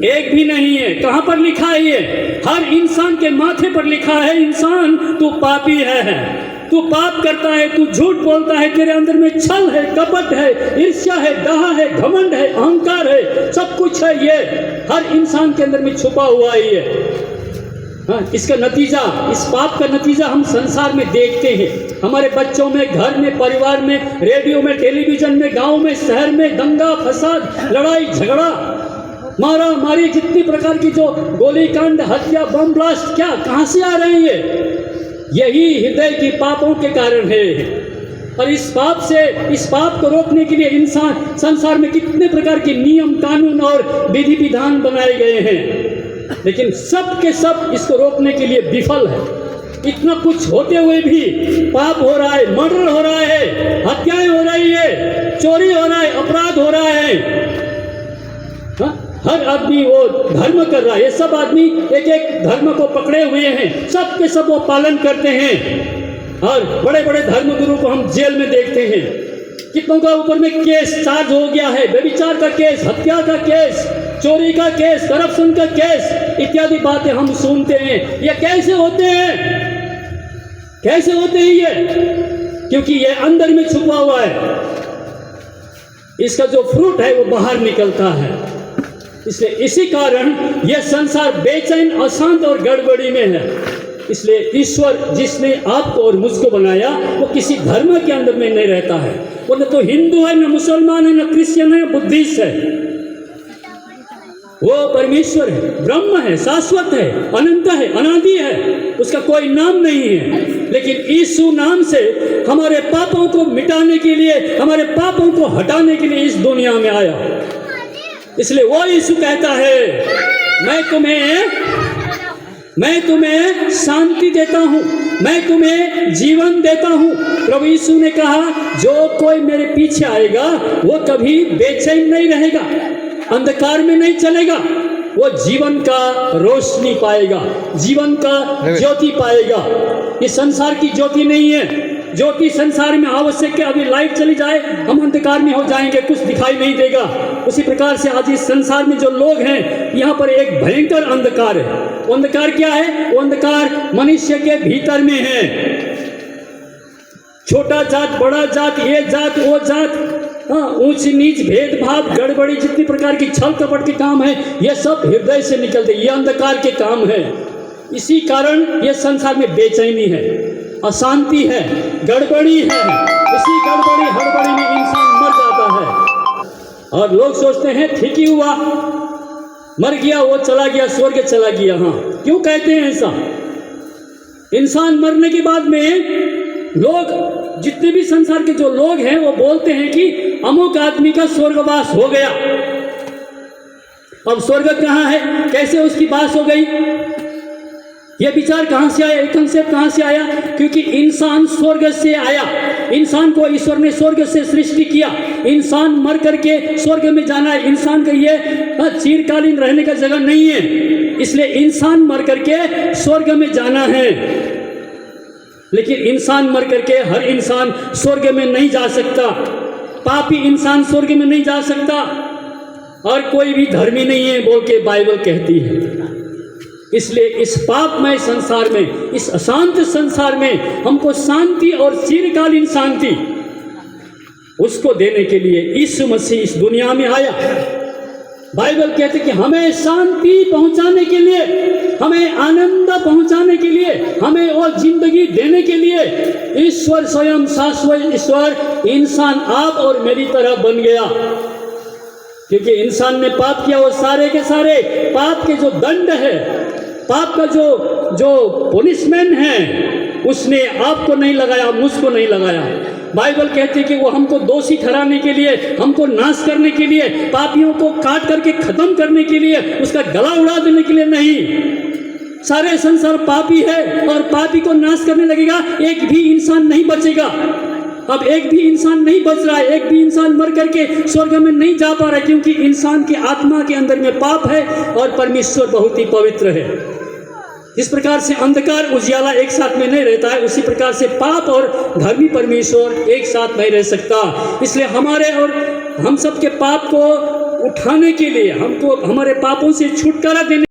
एक भी नहीं है। कहाँ पर लिखा है ये? हर इंसान के माथे पर लिखा है, इंसान तू पापी है, तू पाप करता है, तू झूठ बोलता है, तेरे अंदर में छल है, कपट है, ईर्ष्या है, दाह है, घमंड है, अहंकार है, सब कुछ है। ये हर इंसान के अंदर में छुपा हुआ है ये। हाँ, इसका नतीजा, इस पाप का नतीजा हम संसार में देखते हैं, हमारे बच्चों में, घर में, परिवार में, रेडियो में, टेलीविजन में, गांव में, शहर में, दंगा फसाद, लड़ाई झगड़ा, मारा मारी, जितनी प्रकार की जो गोलीकांड, हत्या, बम ब्लास्ट, क्या कहाँ से आ रहे हैं ये? यही हृदय की पापों के कारण है। और इस पाप को रोकने के लिए इंसान संसार में कितने प्रकार के नियम, कानून और विधि विधान बनाए गए हैं, लेकिन सब के सब इसको रोकने के लिए विफल है। इतना कुछ होते हुए भी पाप हो रहा है, मर्डर हो रहा है, हत्याएं हो रही है, चोरी हो रहा है, अपराध हो रहा है। हाँ? हर आदमी वो धर्म कर रहा है, ये सब आदमी एक एक धर्म को पकड़े हुए हैं, सब के सब वो पालन करते हैं। और बड़े बड़े धर्म गुरु को हम जेल में देखते हैं, कितनों का ऊपर में केस चार्ज हो गया है, व्यभिचार का केस, हत्या का केस, चोरी का केस, करप्शन का केस, इत्यादि बातें हम सुनते हैं। ये कैसे होते हैं? कैसे होते हैं ये? क्योंकि ये अंदर में छुपा हुआ है, इसका जो फ्रूट है वो बाहर निकलता है। इसलिए इसी कारण यह संसार बेचैन, अशांत और गड़बड़ी में है। इसलिए ईश्वर जिसने आपको और मुझको बनाया वो किसी धर्म के अंदर में नहीं रहता है। वो न तो हिंदू है, न मुसलमान है, न क्रिश्चियन है, बुद्धिस्ट है। वो परमेश्वर है, ब्रह्म है, शाश्वत है, अनंत है, अनादि है, उसका कोई नाम नहीं है। लेकिन यीशु नाम से हमारे पापों को मिटाने के लिए, हमारे पापों को हटाने के लिए इस दुनिया में आया। इसलिए वो यीशु कहता है, मैं तुम्हें शांति देता हूँ, मैं तुम्हें जीवन देता हूँ। प्रभु यीशु ने कहा, जो कोई मेरे पीछे आएगा वो कभी बेचैन नहीं रहेगा, अंधकार में नहीं चलेगा, वो जीवन का रोशनी पाएगा, जीवन का ज्योति पाएगा। ये संसार की ज्योति नहीं है। ज्योति संसार में आवश्यक है, अभी लाइट चली जाए हम अंधकार में हो जाएंगे, कुछ दिखाई नहीं देगा। उसी प्रकार से आज इस संसार में जो लोग हैं, यहाँ पर एक भयंकर अंधकार है। वो अंधकार क्या है? वो अंधकार मनुष्य के भीतर में है। छोटा जात, बड़ा जात, ये जात, वो जात, ऊंच नीच, भेदभाव, गड़बड़ी, जितनी प्रकार की छल कपट के काम है, ये सब हृदय से निकलते, ये अंधकार के काम है। इसी कारण ये संसार में बेचैनी है, अशांति है, गड़बड़ी है। इसी गड़बड़ी हड़बड़ी में इंसान मर जाता है। और लोग सोचते हैं ठीक ही हुआ, मर गया, वो चला गया, स्वर्ग चला गया। हाँ, क्यों कहते हैं ऐसा? इंसान मरने के बाद में लोग, जितने भी संसार के जो लोग हैं, वो बोलते हैं कि अमुक आदमी का स्वर्गवास हो गया। अब स्वर्ग कहाँ है, कैसे उसकी बात हो गई? यह विचार कहाँ से आया, ये कंसेप्ट कहाँ से आया? क्योंकि इंसान स्वर्ग से आया, इंसान को ईश्वर ने स्वर्ग से सृष्टि किया। इंसान मर करके स्वर्ग में जाना है, इंसान का ये चिरकालीन रहने का जगह नहीं है। इसलिए इंसान मर करके स्वर्ग में जाना है। लेकिन इंसान मर करके हर इंसान स्वर्ग में नहीं जा सकता, पापी इंसान स्वर्ग में नहीं जा सकता, और कोई भी धर्मी नहीं है बोल के बाइबल कहती है। इसलिए इस पापमय संसार में, इस अशांत संसार में हमको शांति और चिरकालीन शांति उसको देने के लिए यीशु मसीह इस दुनिया में आया। बाइबल कहते कि हमें शांति पहुंचाने के लिए, हमें आनंद पहुंचाने के लिए, हमें और जिंदगी देने के लिए ईश्वर स्वयं, शाश्वत ईश्वर इंसान आप और मेरी तरह बन गया। क्योंकि इंसान ने पाप किया, वो सारे के सारे पाप के जो दंड है, पाप का जो पुनिशमेंट है, उसने आपको नहीं लगाया, मुझको नहीं लगाया। बाइबल कहती है कि वो हमको दोषी ठहराने के लिए, हमको नाश करने के लिए, पापियों को काट करके खत्म करने के लिए, उसका गला उड़ा देने के लिए नहीं। सारे संसार पापी है और पापी को नाश करने लगेगा, एक भी इंसान नहीं बचेगा। अब एक भी इंसान नहीं बच रहा है, एक भी इंसान मर करके स्वर्ग में नहीं जा पा रहा है, क्योंकि इंसान की आत्मा के अंदर में पाप है और परमेश्वर बहुत ही पवित्र है। इस प्रकार से अंधकार उजियाला एक साथ में नहीं रहता है, उसी प्रकार से पाप और धर्मी परमेश्वर एक साथ नहीं रह सकता। इसलिए हमारे और हम सब के पाप को उठाने के लिए, हमको हमारे पापों से छुटकारा देने